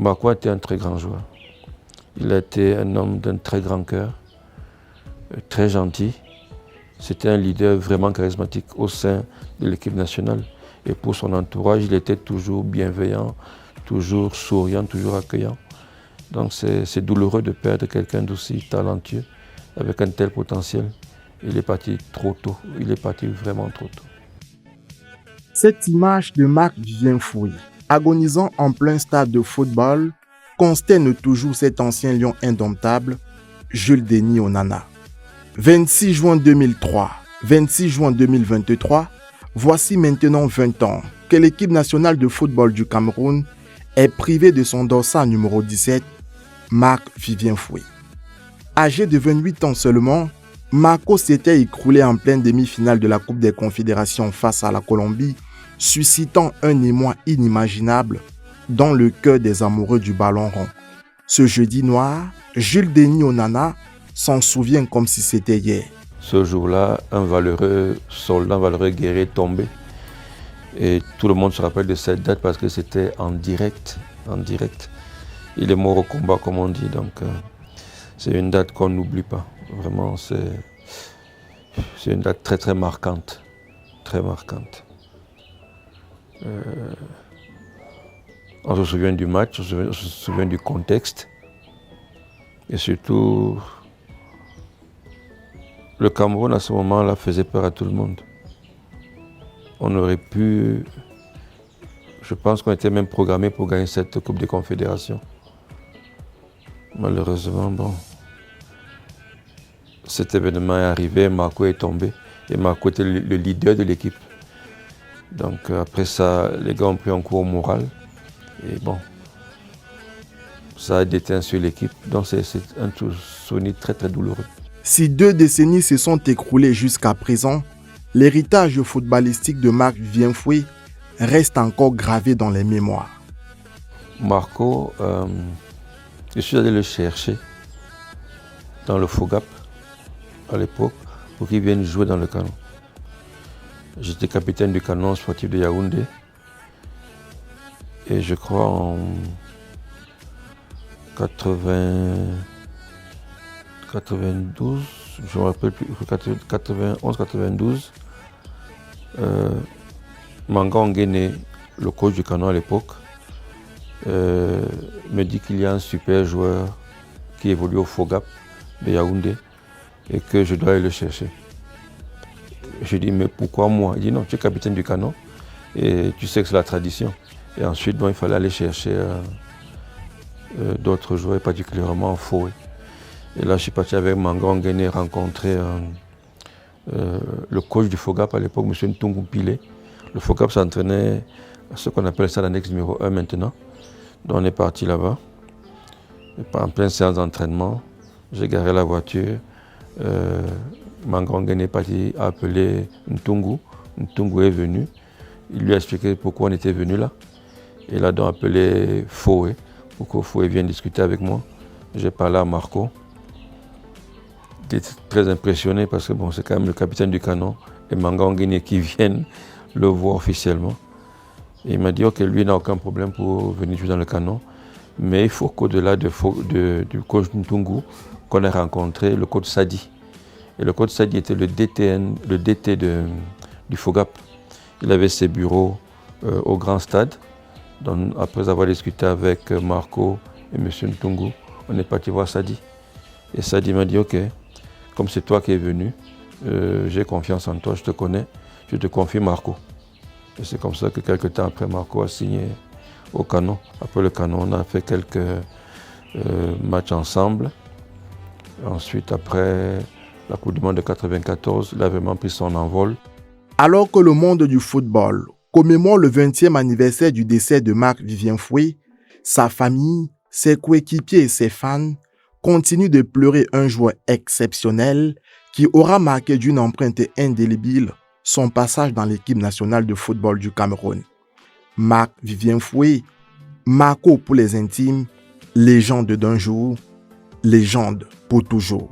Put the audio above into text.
Marco était un très grand joueur. Il a été un homme d'un très grand cœur, très gentil. C'était un leader vraiment charismatique au sein de l'équipe nationale. Et pour son entourage, il était toujours bienveillant, toujours souriant, toujours accueillant. Donc c'est douloureux de perdre quelqu'un d'aussi talentueux, avec un tel potentiel. Il est parti trop tôt, il est parti vraiment trop tôt. Cette image de Marc-Vivien Foué, agonisant en plein stade de football, consterne toujours cet ancien lion indomptable, Jules Denis Onana. 26 juin 2003, 26 juin 2023, voici maintenant 20 ans que l'équipe nationale de football du Cameroun est privée de son dossard numéro 17, Marc-Vivien Foué. Âgé de 28 ans seulement, Marco s'était écroulé en pleine demi-finale de la Coupe des Confédérations face à la Colombie, suscitant un émoi inimaginable dans le cœur des amoureux du ballon rond. Ce jeudi noir, Jules Denis Onana s'en souvient comme si c'était hier. Ce jour-là, un valeureux soldat, un valeureux guerrier est tombé. Et tout le monde se rappelle de cette date parce que c'était en direct. Il est mort au combat, comme on dit. Donc, c'est une date qu'on n'oublie pas. Vraiment, c'est une date très, très marquante. Très marquante. On se souvient du match, on se souvient du contexte. Et surtout, le Cameroun, à ce moment-là, faisait peur à tout le monde. On aurait pu... Je pense qu'on était même programmé pour gagner cette Coupe des Confédérations. Malheureusement, bon... Cet événement est arrivé, Marco est tombé. Et Marco était le leader de l'équipe. Donc après ça, les gars ont pris un coup au moral. Et bon, ça a déteint sur l'équipe. Donc c'est un souvenir très très douloureux. Si 2 décennies se sont écroulées jusqu'à présent, l'héritage footballistique de Marc-Vivien Foué reste encore gravé dans les mémoires. Marco, je suis allé le chercher dans le FOGAP à l'époque pour qu'il vienne jouer dans le Canon. J'étais capitaine du Canon sportif de Yaoundé et je crois en 92, je ne me rappelle plus, 91-92, Manga Nguéné, le coach du Canon à l'époque, me dit qu'il y a un super joueur qui évolue au FOGAP de Yaoundé et que je dois aller le chercher. Je dis, mais pourquoi moi? Il dit, non, tu es capitaine du Canon et tu sais que c'est la tradition. Et ensuite, bon, il fallait aller chercher d'autres joueurs, particulièrement Foué. Et là, je suis parti avec Manga Nguéné rencontrer le coach du FOGAP à l'époque, M. Ntungu Pile. Le FOGAP s'entraînait à ce qu'on appelle ça l'annexe numéro 1 maintenant. Donc on est parti là-bas. En pleine séance d'entraînement, j'ai garé la voiture. Manga Nguéné est parti appeler Ntungu. Ntungu est venu. Il lui a expliqué pourquoi on était venu là. Il a donc appelé Foué pour que Foué vienne discuter avec moi. J'ai parlé à Marco. Il était très impressionné parce que bon, c'est quand même le capitaine du Canon et Manga Nguéné qui viennent le voir officiellement. Et il m'a dit que lui n'a aucun problème pour venir jouer dans le Canon. Mais il faut qu'au-delà du coach Ntungu, qu'on ait rencontré le coach Sadi. Et le coach Sadi était le DT du FOGAP. Il avait ses bureaux au grand stade. Donc, après avoir discuté avec Marco et M. Ntungu, on est parti voir Sadi. Et Sadi m'a dit, ok, comme c'est toi qui es venu, j'ai confiance en toi, je te connais, je te confie Marco. Et c'est comme ça que quelques temps après, Marco a signé au Canon. Après le Canon, on a fait quelques matchs ensemble. Ensuite, après la Coupe du Monde de 1994, il a vraiment pris son envol. Alors que le monde du football commémore le 20e anniversaire du décès de Marc-Vivien Foué, sa famille, ses coéquipiers et ses fans continuent de pleurer un joueur exceptionnel qui aura marqué d'une empreinte indélébile son passage dans l'équipe nationale de football du Cameroun. Marc-Vivien Foué, Marco pour les intimes, légende d'un jour, légende pour toujours.